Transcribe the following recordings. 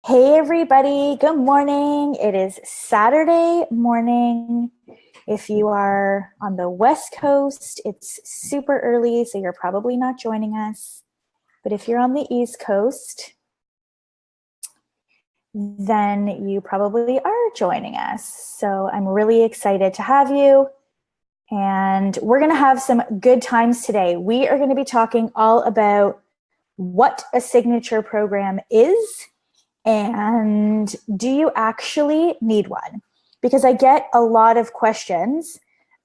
Hey everybody, good morning. It is Saturday morning. If you are on the West Coast, it's super early, so you're probably not joining us. But if you're on the East Coast, then you probably are joining us. So I'm really excited to have you. And we're going to have some good times today. We are going to be talking all about what a signature program is. And do you actually need one? Because I get a lot of questions.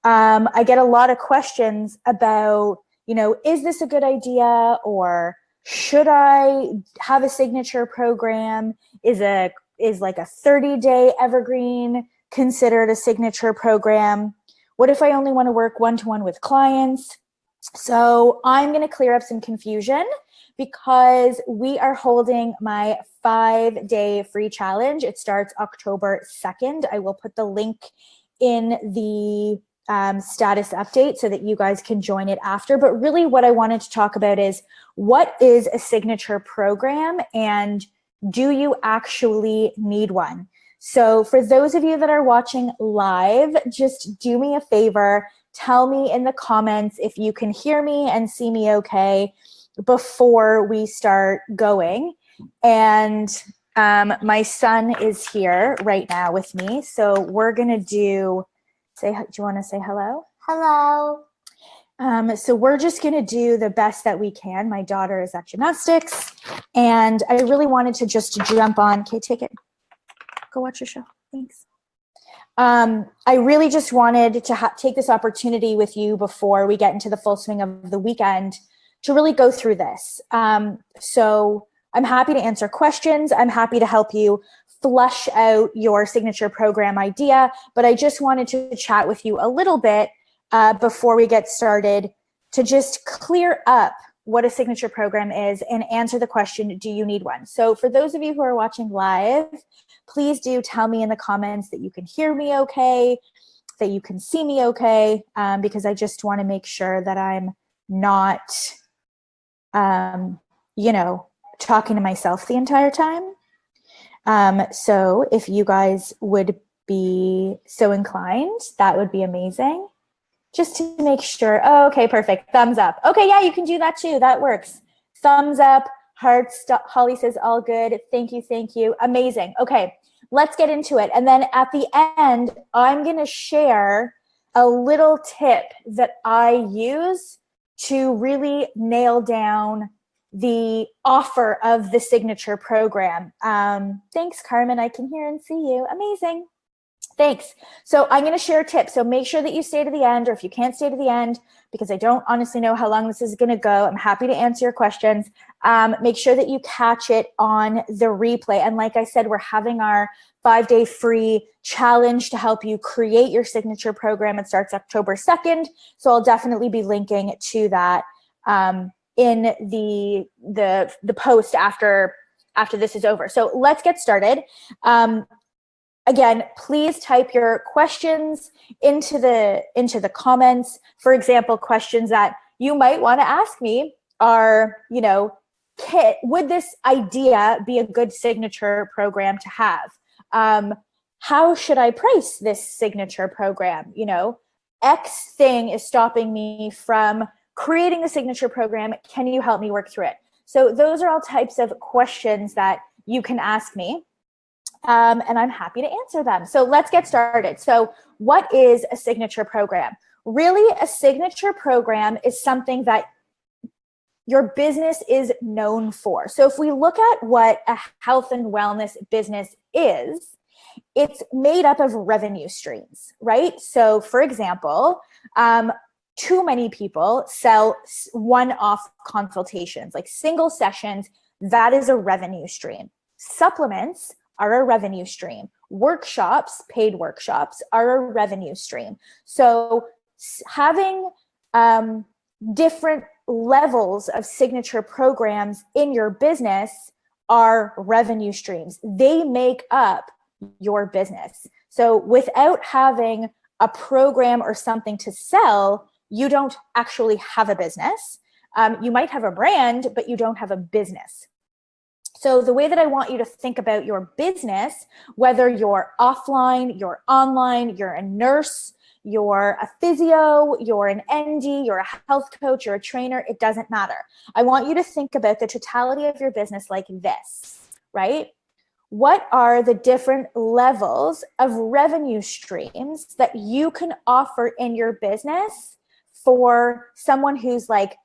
I get a lot of questions about, is this a good idea? Or should I have a signature program? Is like a 30-day evergreen considered a signature program? What if I only want to work one-to-one with clients? So I'm going to clear up some confusion because we are holding my 5-day free challenge. It starts October 2nd. I will put the link in the status update so that you guys can join it after. But really what I wanted to talk about is, what is a signature program and do you actually need one? So for those of you that are watching live, just do me a favor. Tell me in the comments if you can hear me and see me okay before we start going. And my son is here right now with me. So we're going to do you want to say hello? Hello. So we're just going to do the best that we can. My daughter is at gymnastics, and I really wanted to just jump on. Okay, take it. Go watch your show. Thanks. I really just wanted to take this opportunity with you before we get into the full swing of the weekend to really go through this. So I'm happy to answer questions. I'm happy to help you flush out your signature program idea, but I just wanted to chat with you a little bit before we get started to just clear up what a signature program is and answer the question, do you need one? So for those of you who are watching live, please do tell me in the comments that you can hear me okay, that you can see me okay, because I just want to make sure that I'm not, talking to myself the entire time. So if you guys would be so inclined, that would be amazing. Just to make sure. Oh, okay, perfect. Thumbs up. Okay, yeah, you can do that too. That works. Thumbs up, hearts. Holly says all good. Thank you, thank you. Amazing. Okay, let's get into it. And then at the end, I'm going to share a little tip that I use to really nail down the offer of the signature program. Thanks, Carmen. I can hear and see you. Amazing. Thanks. So I'm going to share tips. So make sure that you stay to the end, or if you can't stay to the end, because I don't honestly know how long this is going to go, I'm happy to answer your questions. Make sure that you catch it on the replay. And like I said, we're having our 5-day free challenge to help you create your signature program. It starts October 2nd. So I'll definitely be linking to that in the post after this is over. So let's get started. Again, please type your questions into the comments. For example, questions that you might want to ask me are, Kit, would this idea be a good signature program to have? How should I price this signature program? X thing is stopping me from creating a signature program. Can you help me work through it? So those are all types of questions that you can ask me. And I'm happy to answer them. So let's get started. So what is a signature program? Really, a signature program is something that your business is known for. So if we look at what a health and wellness business is, it's made up of revenue streams, right? So for example, too many people sell one-off consultations, like single sessions. That is a revenue stream. Supplements are a revenue stream. Workshops, paid workshops, are a revenue stream. So having different levels of signature programs in your business are revenue streams. They make up your business. So without having a program or something to sell, you don't actually have a business. You might have a brand, but you don't have a business. So the way that I want you to think about your business, whether you're offline, you're online, you're a nurse, you're a physio, you're an ND, you're a health coach, you're a trainer, it doesn't matter. I want you to think about the totality of your business like this, right? What are the different levels of revenue streams that you can offer in your business for someone who's like,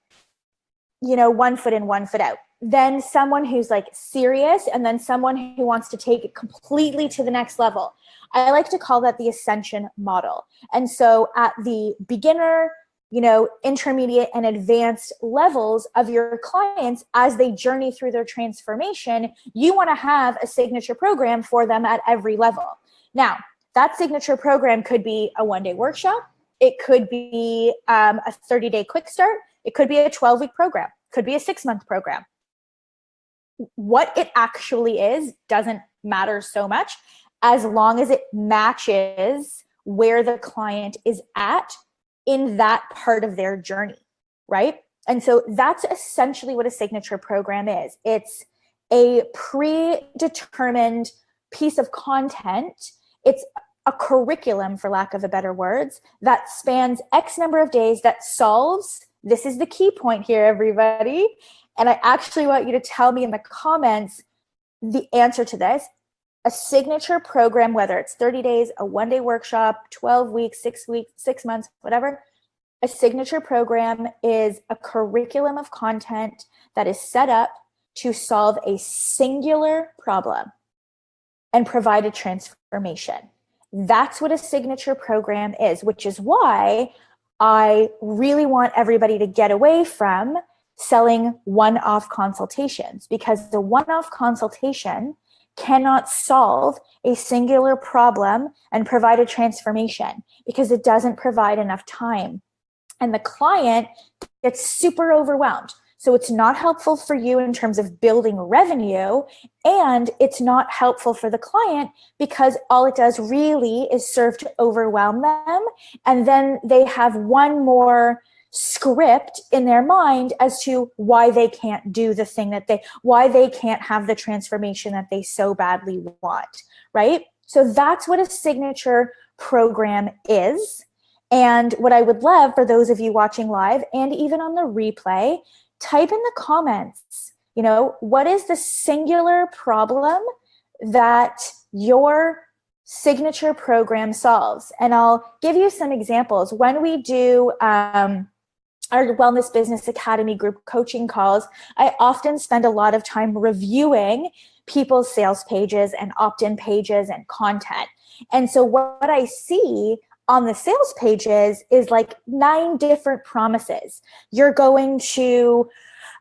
1 foot in, 1 foot out? Then someone who's like serious, and then someone who wants to take it completely to the next level. I like to call that the ascension model. And so at the beginner, intermediate and advanced levels of your clients, as they journey through their transformation, you want to have a signature program for them at every level. Now, that signature program could be a 1-day workshop. It could be a 30-day quick start. It could be a 12-week program. It could be a 6-month program. What it actually is doesn't matter so much, as long as it matches where the client is at in that part of their journey, right? And so that's essentially what a signature program is. It's a predetermined piece of content. It's a curriculum, for lack of a better words, that spans X number of days, that solves, this is the key point here, everybody. And I actually want you to tell me in the comments the answer to this. A signature program, whether it's 30 days, a 1-day workshop, 12 weeks, 6 weeks, 6 months, whatever, a signature program is a curriculum of content that is set up to solve a singular problem and provide a transformation. That's what a signature program is, which is why I really want everybody to get away from selling one-off consultations, because the one-off consultation cannot solve a singular problem and provide a transformation, because it doesn't provide enough time. And the client gets super overwhelmed. So it's not helpful for you in terms of building revenue, and it's not helpful for the client because all it does really is serve to overwhelm them. And then they have one more script in their mind as to why they can't do the thing why they can't have the transformation that they so badly want, right? So that's what a signature program is. And what I would love for those of you watching live and even on the replay, type in the comments, what is the singular problem that your signature program solves? And I'll give you some examples. When we do our Wellness Business Academy group coaching calls, I often spend a lot of time reviewing people's sales pages and opt-in pages and content. And so what I see on the sales pages is like 9 different promises. You're going to,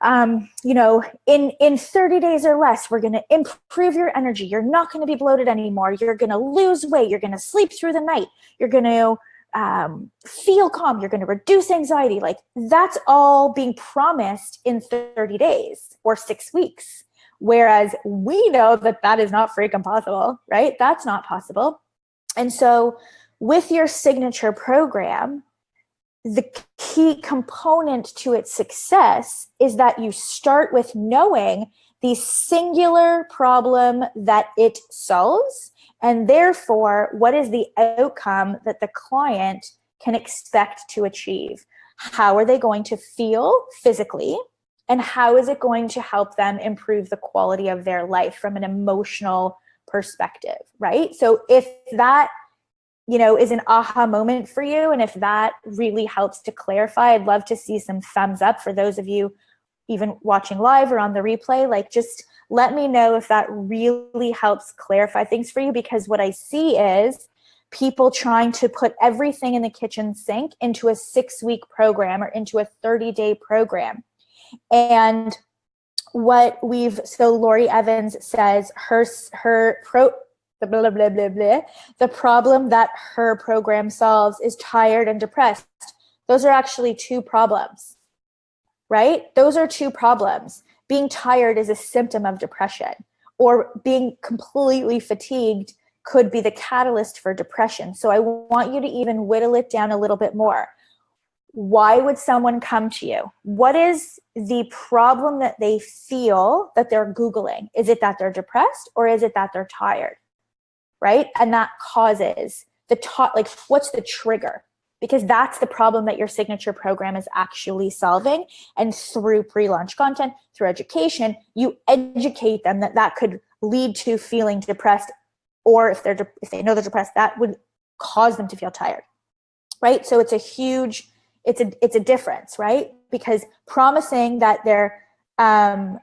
in 30 days or less, we're going to improve your energy. You're not going to be bloated anymore. You're going to lose weight. You're going to sleep through the night. You're going to feel calm. You're going to reduce anxiety. Like, that's all being promised in 30 days or 6 weeks. Whereas we know that that is not freaking possible, right? That's not possible. And so with your signature program, the key component to its success is that you start with knowing the singular problem that it solves, and therefore, what is the outcome that the client can expect to achieve? How are they going to feel physically? And how is it going to help them improve the quality of their life from an emotional perspective, right? So if that, is an aha moment for you, and if that really helps to clarify, I'd love to see some thumbs up for those of you even watching live or on the replay. Like, just let me know if that really helps clarify things for you, because what I see is people trying to put everything in the kitchen sink into a 6-week program or into a 30-day program. And so Lori Evans says the problem that her program solves is tired and depressed. Those are actually 2 problems, right? Those are 2 problems. Being tired is a symptom of depression, or being completely fatigued could be the catalyst for depression. So I want you to even whittle it down a little bit more. why would someone come to you? What is the problem that they feel that they're Googling? Is it that they're depressed, or is it that they're tired? Right? And that causes like, what's the trigger? Because that's the problem that your signature program is actually solving. And through pre-launch content, through education, you educate them that could lead to feeling depressed, or if they know they're depressed, that would cause them to feel tired. Right? So it's a difference, right? Because promising that they're gonna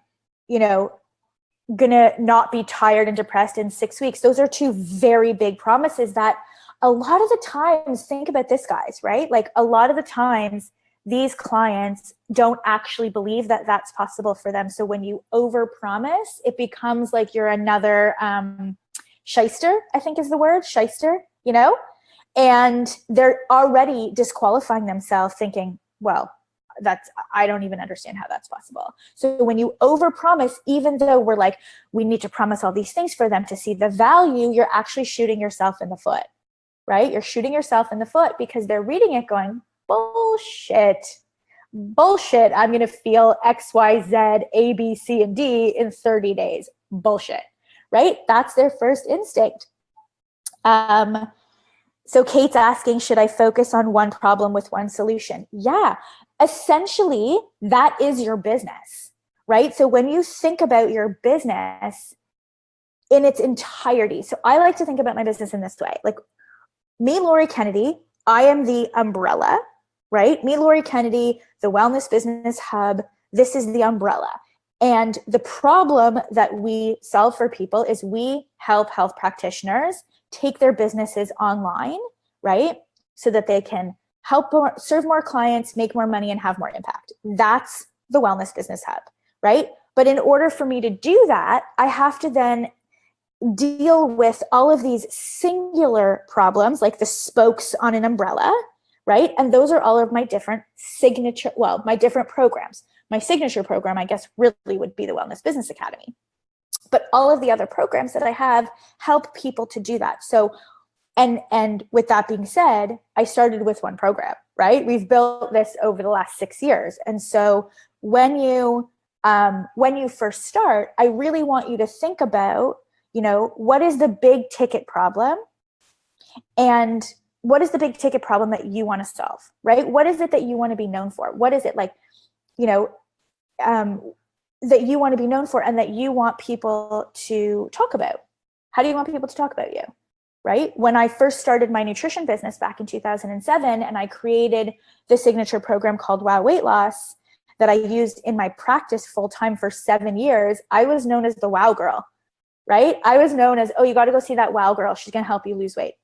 not be tired and depressed in 6 weeks, those are two very big promises that a lot of the times, think about this, guys, right? Like, a lot of the times these clients don't actually believe that that's possible for them. So when you overpromise, it becomes like you're another shyster, I think is the word, shyster, and they're already disqualifying themselves, thinking, well, I don't even understand how that's possible. So when you overpromise, even though we're like, we need to promise all these things for them to see the value, you're actually shooting yourself in the foot, right? You're shooting yourself in the foot, because they're reading it going, bullshit. I'm going to feel X, Y, Z, A, B, C, and D in 30 days. Bullshit, right? That's their first instinct. So Kate's asking, should I focus on one problem with one solution? Yeah, essentially that is your business, right? So when you think about your business in its entirety, so I like to think about my business in this way, like me, Lori Kennedy, I am the umbrella, right? Me, Lori Kennedy, the Wellness Business Hub, this is the umbrella. And the problem that we solve for people is we help health practitioners take their businesses online, right? So that they can serve more clients, make more money, and have more impact. That's the Wellness Business Hub, right? But in order for me to do that, I have to then deal with all of these singular problems, like the spokes on an umbrella, right? And those are all of my different my different programs. My signature program, I guess, really would be the Wellness Business Academy. But all of the other programs that I have help people to do that. So, and with that being said, I started with one program, right? We've built this over the last 6 years. And so when you first start, I really want you to think about, what is the big ticket problem? And what is the big ticket problem that you want to solve, right? What is it that you want to be known for? What is it, like, that you want to be known for and that you want people to talk about? How do you want people to talk about you, right? When I first started my nutrition business back in 2007, and I created the signature program called Wow Weight Loss that I used in my practice full-time for 7 years, I was known as the Wow Girl, right? I was known as, oh, you got to go see that Wow Girl. She's going to help you lose weight.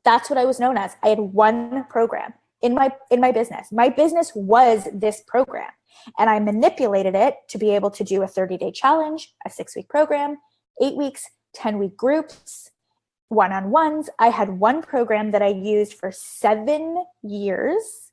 That's what I was known as. I had one program in my business. My business was this program. And I manipulated it to be able to do a 30-day challenge, a 6-week program, 8 weeks, 10-week groups, one-on-ones. I had one program that I used for 7 years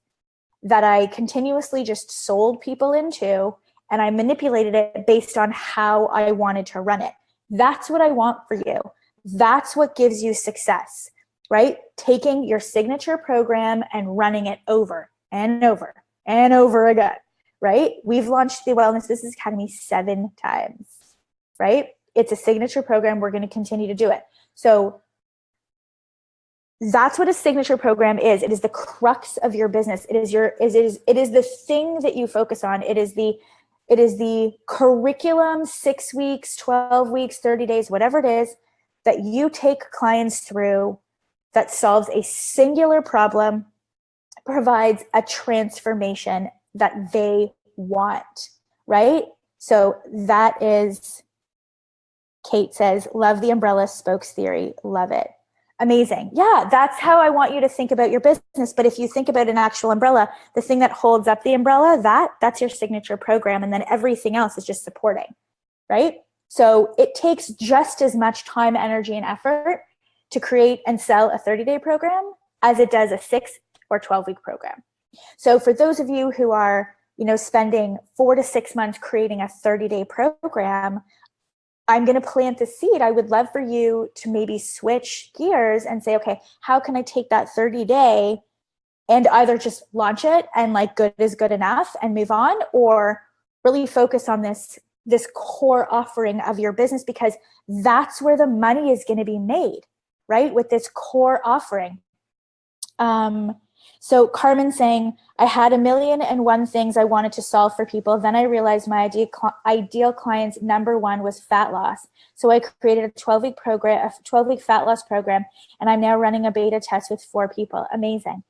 that I continuously just sold people into, and I manipulated it based on how I wanted to run it. That's what I want for you. That's what gives you success, right? Taking your signature program and running it over and over and over again. Right? We've launched the Wellness Business Academy 7 times, right? It's a signature program. We're going to continue to do it. So that's what a signature program is. It is the crux of your business. It is the thing that you focus on. It is the curriculum, 6 weeks, 12 weeks, 30 days, whatever it is, that you take clients through, that solves a singular problem, provides a transformation that they want, right? So that is, Kate says, love the umbrella spokes theory. Love it. Amazing. Yeah, that's how I want you to think about your business. But if you think about an actual umbrella, the thing that holds up the umbrella, that's your signature program. And then everything else is just supporting, right? So it takes just as much time, energy, and effort to create and sell a 30-day program as it does a 6 or 12-week program. So for those of you who are, spending 4 to 6 months creating a 30-day program, I'm going to plant the seed. I would love for you to maybe switch gears and say, okay, how can I take that 30-day and either just launch it and like good is good enough and move on, or really focus on this core offering of your business, because that's where the money is going to be made, right? With this core offering. So Carmen saying, I had 1,000,001 things I wanted to solve for people. Then I realized my ideal client's number one was fat loss. So I created a 12-week program, a 12-week fat loss program, and I'm now running a beta test with 4 people. Amazing.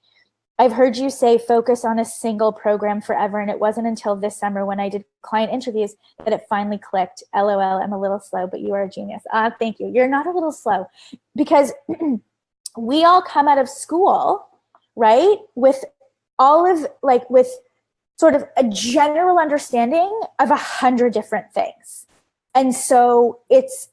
I've heard you say focus on a single program forever, and it wasn't until this summer when I did client interviews that it finally clicked. LOL, I'm a little slow, but you are a genius. Thank you. You're not a little slow, because we all come out of school, right, with all of with sort of a general understanding of 100 different things. And so it's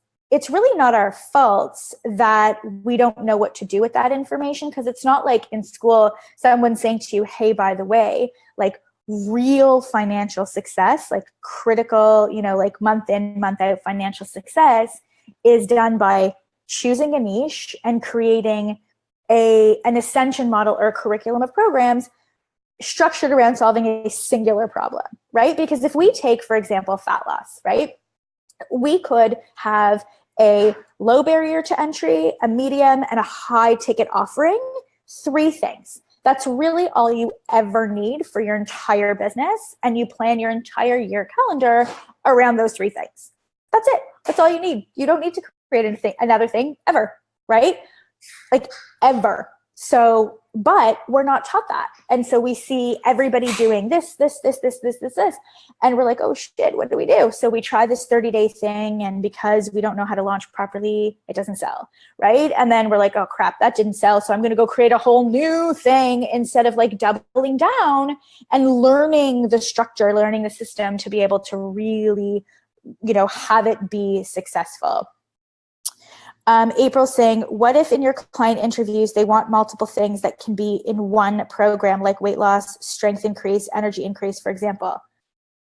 really not our fault that we don't know what to do with that information, because it's not like in school someone saying to you, hey, by the way, like real financial success, like critical, like month in, month out financial success is done by choosing a niche and creating an ascension model or a curriculum of programs structured around solving a singular problem, right? Because if we take, for example, fat loss, right? We could have a low barrier to entry, a medium, and a high ticket offering. 3 things. That's really all you ever need for your entire business. And you plan your entire year calendar around those 3 things. That's it. That's all you need. You don't need to create another thing ever, right? Like ever. So, but we're not taught that. And so we see everybody doing this. And we're like, oh shit, what do we do? So we try this 30-day thing. And because we don't know how to launch properly, it doesn't sell, right? And then we're like, oh crap, that didn't sell. So I'm going to go create a whole new thing instead of like doubling down and learning the structure, learning the system to be able to really, have it be successful. April saying, what if in your client interviews, they want multiple things that can be in one program, like weight loss, strength increase, energy increase, for example?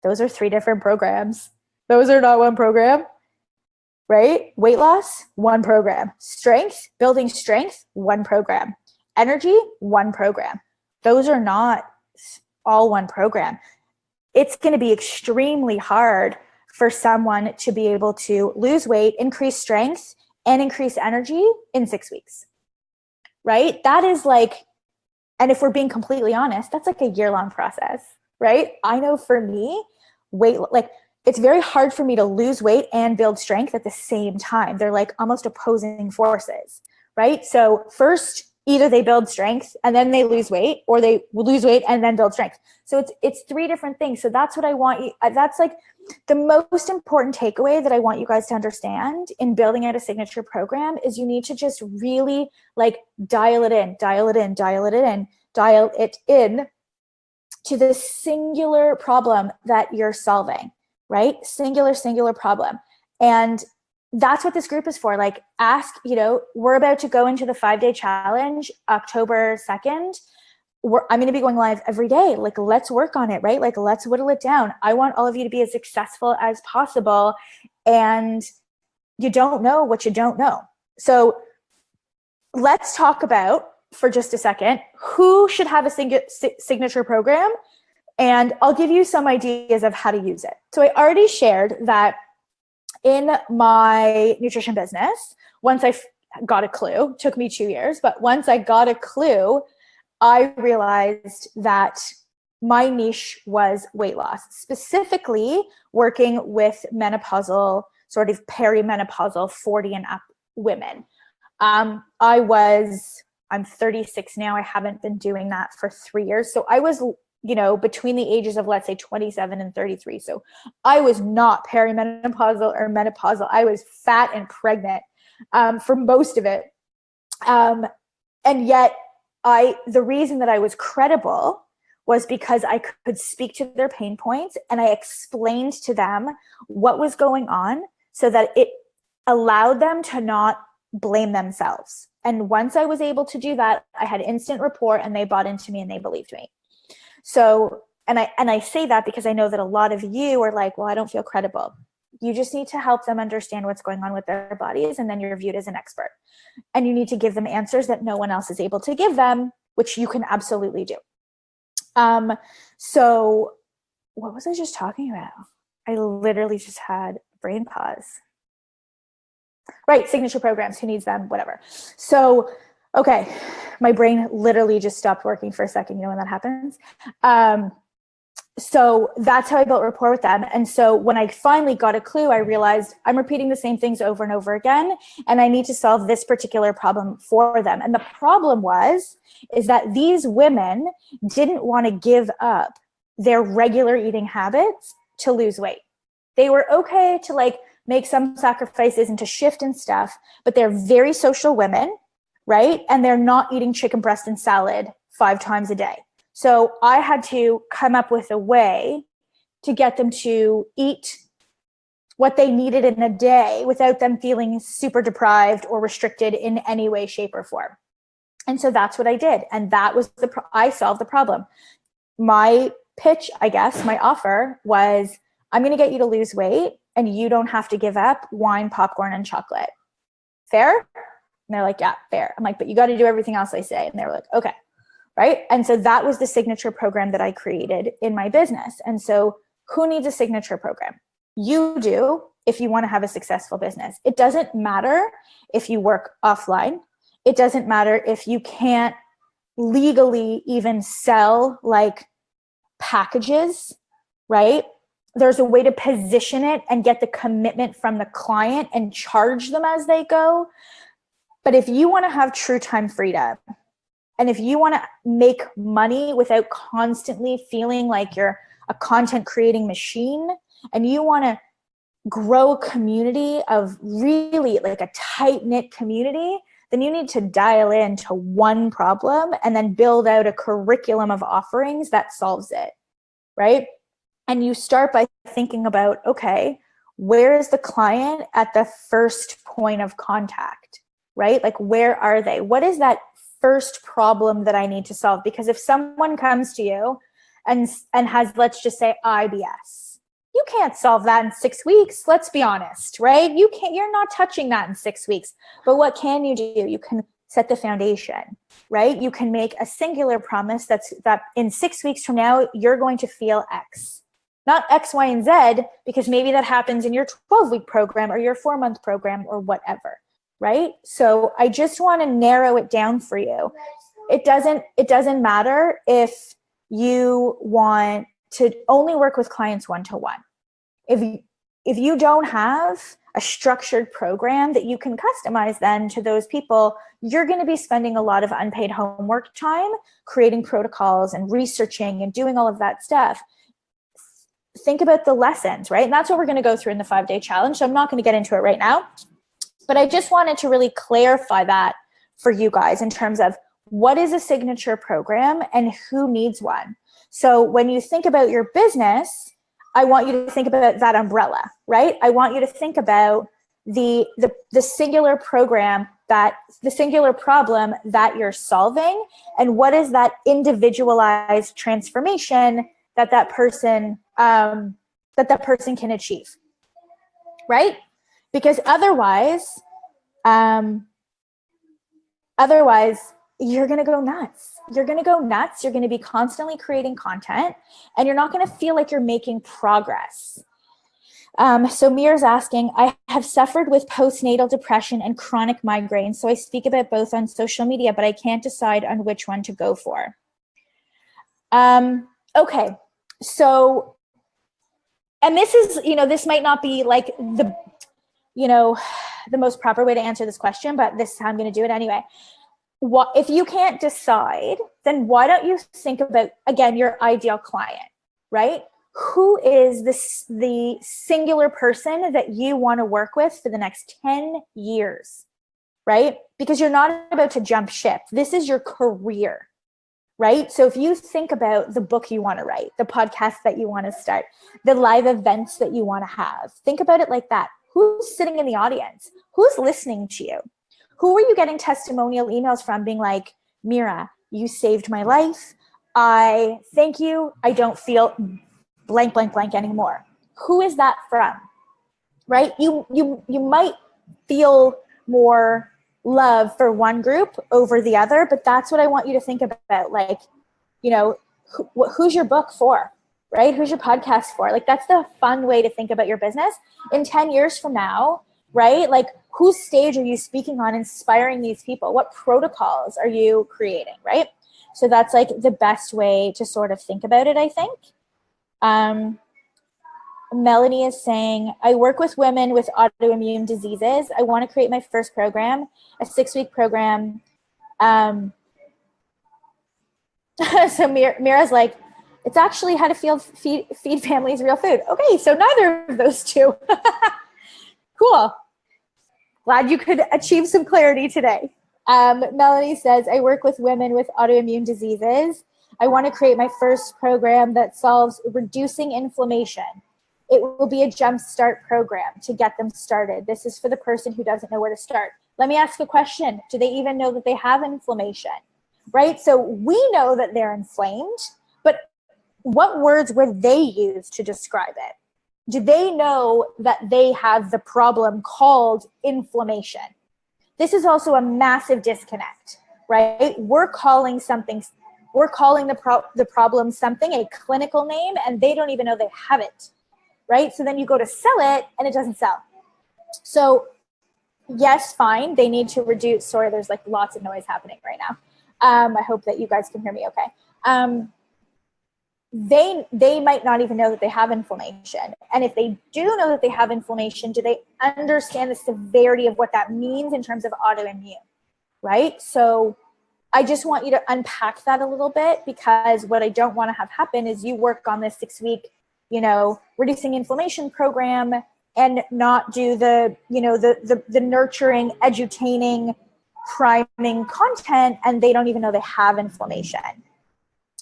Those are 3 different programs. Those are not one program, right? Weight loss, one program. Strength, building strength, one program. Energy, one program. Those are not all one program. It's going to be extremely hard for someone to be able to lose weight, increase strength, and increase energy in 6 weeks, right? That is like, and if we're being completely honest, that's like a year-long process, right? I know for me, it's very hard for me to lose weight and build strength at the same time. They're like almost opposing forces, right? So first, either they build strength and then they lose weight, or they lose weight and then build strength. So it's 3 different things. So that's what I want you, that's like the most important takeaway that I want you guys to understand in building out a signature program is you need to just really like dial it in to the singular problem that you're solving, right? Singular problem. And that's what this group is for. Like we're about to go into the 5-day challenge, October 2nd. I'm going to be going live every day. Like, let's work on it, right? Like, let's whittle it down. I want all of you to be as successful as possible. And you don't know what you don't know. So let's talk about, for just a second, who should have a signature program. And I'll give you some ideas of how to use it. So I already shared that in my nutrition business, once I got a clue, took me 2 years, but once I got a clue, I realized that my niche was weight loss, specifically working with menopausal, sort of perimenopausal 40 and up women. I'm 36 now. I haven't been doing that for 3 years. So I was, between the ages of, let's say, 27 and 33. So I was not perimenopausal or menopausal. I was fat and pregnant for most of it. And yet, the reason that I was credible was because I could speak to their pain points and I explained to them what was going on so that it allowed them to not blame themselves. And once I was able to do that, I had instant rapport and they bought into me and they believed me. So, and I say that because I know that a lot of you are like, well, I don't feel credible. You just need to help them understand what's going on with their bodies, and then you're viewed as an expert. And you need to give them answers that no one else is able to give them, which you can absolutely do. So what was I just talking about? I literally just had a brain pause. Right, signature programs, who needs them, whatever. So, okay, my brain literally just stopped working for a second. You know when that happens? So that's how I built rapport with them. And so when I finally got a clue, I realized I'm repeating the same things over and over again, and I need to solve this particular problem for them. And the problem is that these women didn't want to give up their regular eating habits to lose weight. They were okay to like make some sacrifices and to shift and stuff, but they're very social women, right? And they're not eating chicken breast and salad 5 times a day. So I had to come up with a way to get them to eat what they needed in a day without them feeling super deprived or restricted in any way, shape, or form. And so that's what I did. And that was I solved the problem. My pitch, I guess, my offer was, I'm going to get you to lose weight and you don't have to give up wine, popcorn, and chocolate. Fair? And they're like, yeah, fair. I'm like, but you got to do everything else I say. And they were like, okay. Right? And so that was the signature program that I created in my business. And so who needs a signature program? You do if you want to have a successful business. It doesn't matter if you work offline. It doesn't matter if you can't legally even sell like packages, right? There's a way to position it and get the commitment from the client and charge them as they go. But if you want to have true time freedom, and if you want to make money without constantly feeling like you're a content creating machine, and you want to grow a community of really like a tight knit community, then you need to dial into one problem and then build out a curriculum of offerings that solves it, right? And you start by thinking about, okay, where is the client at the first point of contact, right? Like, where are they? What is that first problem that I need to solve? Because if someone comes to you and has, let's just say, IBS, you can't solve that in 6 weeks. Let's be honest, right? You're not touching that in 6 weeks. But what can you do? You can set the foundation, right? You can make a singular promise that in 6 weeks from now, you're going to feel X. Not X, Y, and Z, because maybe that happens in your 12-week program or your 4-month program or whatever, right? So I just want to narrow it down for you. It doesn't matter if you want to only work with clients one-to-one. If you don't have a structured program that you can customize then to those people, you're going to be spending a lot of unpaid homework time creating protocols and researching and doing all of that stuff. Think about the lessons, right? And that's what we're going to go through in the 5-day challenge. So I'm not going to get into it right now, but I just wanted to really clarify that for you guys in terms of what is a signature program and who needs one. So when you think about your business, I want you to think about that umbrella, right? I want you to think about the singular program, the singular problem that you're solving, and what is that individualized transformation that person can achieve, right? Because otherwise you're going to go nuts. You're going to be constantly creating content, and you're not going to feel like you're making progress. So Mir's asking, I have suffered with postnatal depression and chronic migraines, so I speak about both on social media, but I can't decide on which one to go for. Okay. So, and this is, this might not be like the most proper way to answer this question, but this is how I'm going to do it anyway. If you can't decide, then why don't you think about, again, your ideal client, right? Who is the singular person that you want to work with for the next 10 years, right? Because you're not about to jump ship. This is your career, right? So if you think about the book you want to write, the podcast that you want to start, the live events that you want to have, think about it like that. Who's sitting in the audience? Who's listening to you? Who are you getting testimonial emails from being like, Mira, you saved my life. I thank you. I don't feel blank, blank, blank anymore. Who is that from? Right? You might feel more love for one group over the other, but that's what I want you to think about. Like, you know, who's your book for, right? Who's your podcast for? Like, that's the fun way to think about your business. In 10 years from now, right? Like, whose stage are you speaking on, inspiring these people? What protocols are you creating, right? So that's like the best way to sort of think about it, I think. Melanie is saying, I work with women with autoimmune diseases. I want to create my first program, a 6-week program. So Mira's like, it's actually how to feed families real food. Okay, so neither of those two. Cool. Glad you could achieve some clarity today. Melanie says, I work with women with autoimmune diseases. I want to create my first program that solves reducing inflammation. It will be a jumpstart program to get them started. This is for the person who doesn't know where to start. Let me ask a question. Do they even know that they have inflammation? Right? So we know that they're inflamed, but what words would they use to describe it? Do they know that they have the problem called inflammation? This is also a massive disconnect, right? We're calling the problem something, a clinical name, and they don't even know they have it, right? So then you go to sell it and it doesn't sell. So yes, fine, they need to reduce, sorry, there's like lots of noise happening right now. I hope that you guys can hear me okay. They might not even know that they have inflammation. And if they do know that they have inflammation, do they understand the severity of what that means in terms of autoimmune, right? So I just want you to unpack that a little bit, because what I don't want to have happen is you work on this 6-week, reducing inflammation program and not do the nurturing, edutaining, priming content, and they don't even know they have inflammation.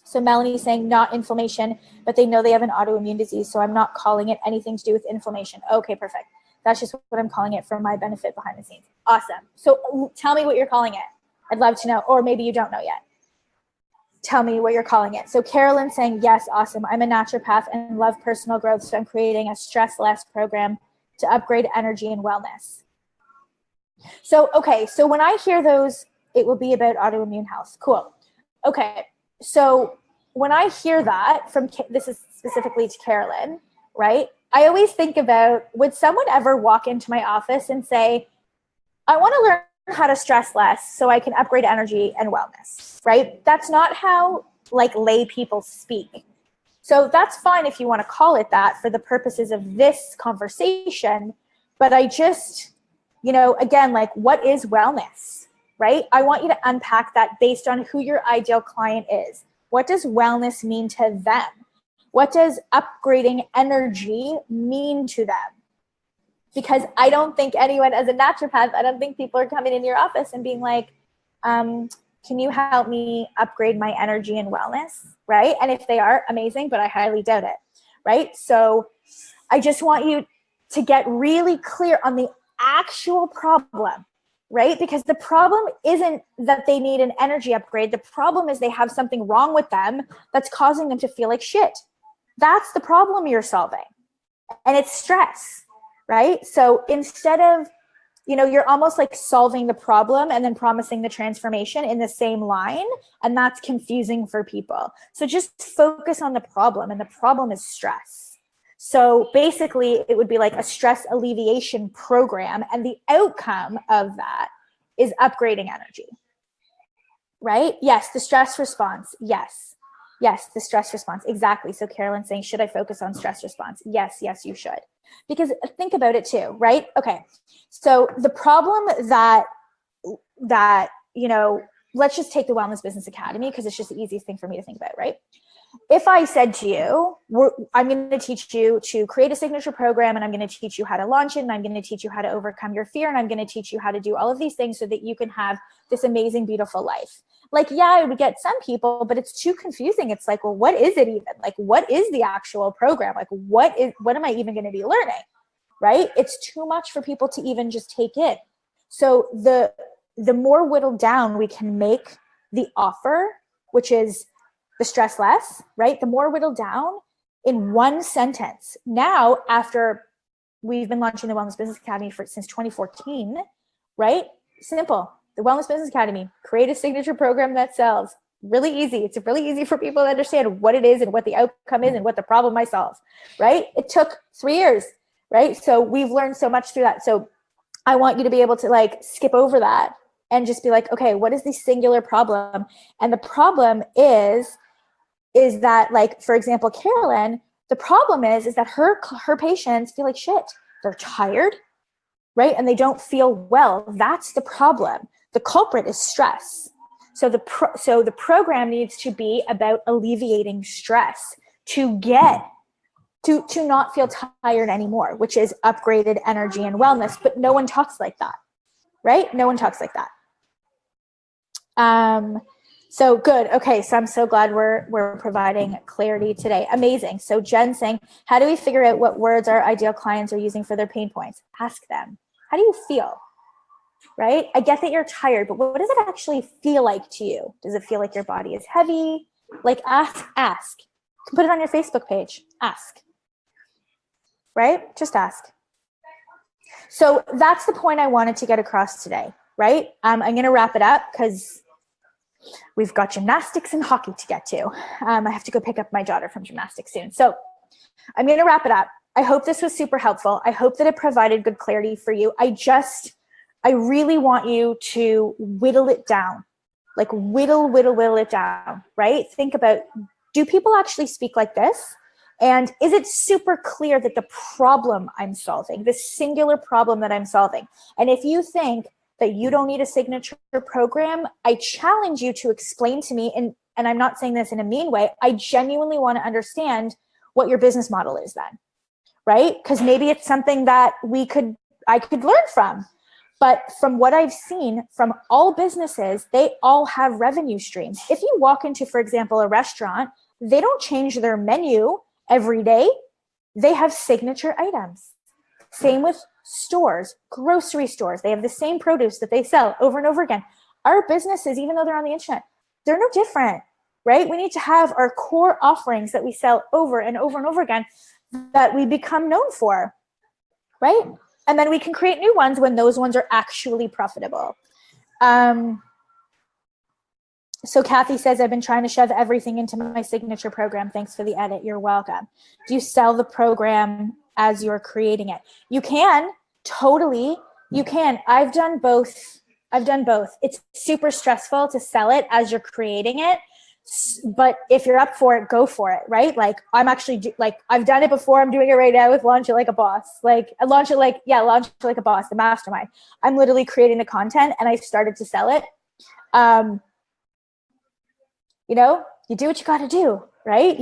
So Melanie's saying not inflammation, but they know they have an autoimmune disease. So I'm not calling it anything to do with inflammation. Okay, perfect. That's just what I'm calling it for my benefit behind the scenes. Awesome. So tell me what you're calling it. I'd love to know, or maybe you don't know yet. Tell me what you're calling it. So Carolyn's saying, yes, awesome. I'm a naturopath and love personal growth. So I'm creating a stress less program to upgrade energy and wellness. So, okay. So when I hear those, it will be about autoimmune health. Cool. Okay. So when I hear that this is specifically to Carolyn, right? I always think about, would someone ever walk into my office and say, I want to learn how to stress less so I can upgrade energy and wellness, right? That's not how lay people speak. So that's fine if you want to call it that for the purposes of this conversation. But I just, again, what is wellness? Right? I want you to unpack that based on who your ideal client is. What does wellness mean to them? What does upgrading energy mean to them? Because I don't think anyone, as a naturopath, I don't think people are coming in your office and being like, can you help me upgrade my energy and wellness? Right? And if they are, amazing, but I highly doubt it. Right? So I just want you to get really clear on the actual problem. Right? Because the problem isn't that they need an energy upgrade. The problem is they have something wrong with them that's causing them to feel like shit. That's the problem you're solving. And it's stress, right? So instead of, you're almost like solving the problem and then promising the transformation in the same line. And that's confusing for people. So just focus on the problem, and the problem is stress. So basically, it would be like a stress alleviation program, and the outcome of that is upgrading energy, right? Yes, the stress response. Yes, the stress response. Exactly. So Carolyn's saying, should I focus on stress response? Yes, you should. Because think about it too, right? Okay, so the problem that let's just take the Wellness Business Academy, because it's just the easiest thing for me to think about, right? If I said to you, I'm going to teach you to create a signature program, and I'm going to teach you how to launch it, and I'm going to teach you how to overcome your fear, and I'm going to teach you how to do all of these things so that you can have this amazing, beautiful life. Yeah, it would get some people, but it's too confusing. It's like, well, what is it even? What is the actual program? What am I even going to be learning? Right? It's too much for people to even just take in. So the more whittled down we can make the offer, which is the stress less, right? The more whittled down in one sentence. Now, after we've been launching the Wellness Business Academy since 2014, right? Simple. The Wellness Business Academy, create a signature program that sells. Really easy. It's really easy for people to understand what it is and what the outcome is and what the problem I solve, right? It took 3 years, right? So we've learned so much through that. So I want you to be able to like skip over that and just be like, okay, what is the singular problem? And the problem is that, like, for example, Carolyn, the problem is that her patients feel like shit. They're tired, right? And they don't feel well. That's the problem. The culprit is stress. So the program needs to be about alleviating stress to get to not feel tired anymore, which is upgraded energy and wellness. But no one talks like that, right? No one talks like that. So good. Okay. So I'm so glad we're providing clarity today. Amazing. So Jen saying, how do we figure out what words our ideal clients are using for their pain points? Ask them. How do you feel? Right? I get that you're tired, but what does it actually feel like to you? Does it feel like your body is heavy? Like ask. Put it on your Facebook page. Ask. Right? Just ask. So that's the point I wanted to get across today, right? I'm going to wrap it up because we've got gymnastics and hockey to get to. I have to go pick up my daughter from gymnastics soon. So I'm going to wrap it up. I hope this was super helpful. I hope that it provided good clarity for you. I really want you to whittle it down, like whittle it down, right? Think about, do people actually speak like this? And is it super clear that the problem I'm solving, the singular problem that I'm solving? And if you think that you don't need a signature program, I challenge you to explain to me, and I'm not saying this in a mean way, I genuinely want to understand what your business model is then, right? Because maybe it's something that I could learn from. But from what I've seen from all businesses, they all have revenue streams. If you walk into, for example, a restaurant, they don't change their menu every day. They have signature items. Same with stores, grocery stores. They have the same produce that they sell over and over again. Our businesses, even though they're on the internet, they're no different, right? We need to have our core offerings that we sell over and over and over again that we become known for, right? And then we can create new ones when those ones are actually profitable. So Kathy says, I've been trying to shove everything into my signature program. Thanks for the edit. You're welcome. Do you sell the program as you're creating it? You can, totally. You can. I've done both. It's super stressful to sell it as you're creating it. But if you're up for it, go for it, right? Like I'm actually I've done it before. I'm doing it right now with Launch It Like a Boss. Launch It Like a Boss, the mastermind. I'm literally creating the content and I started to sell it. You do what you got to do, right?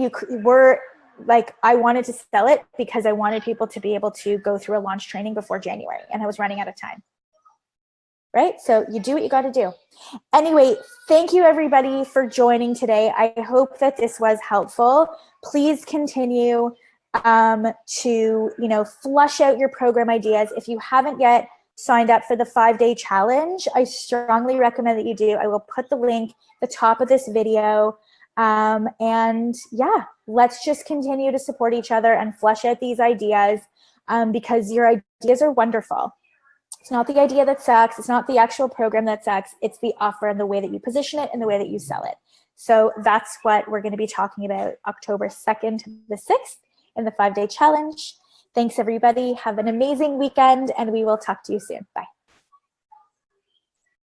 I wanted to sell it because I wanted people to be able to go through a launch training before January and I was running out of time. Right? So you do what you got to do. Anyway, thank you everybody for joining today. I hope that this was helpful. Please continue to, flush out your program ideas. If you haven't yet signed up for the 5-day challenge, I strongly recommend that you do. I will put the link at the top of this video. And yeah, let's just continue to support each other and flush out these ideas because your ideas are wonderful. It's not the idea that sucks. It's not the actual program that sucks. It's the offer and the way that you position it and the way that you sell it. So that's what we're going to be talking about October 2nd to the 6th in the 5-day challenge. Thanks, everybody. Have an amazing weekend, and we will talk to you soon. Bye.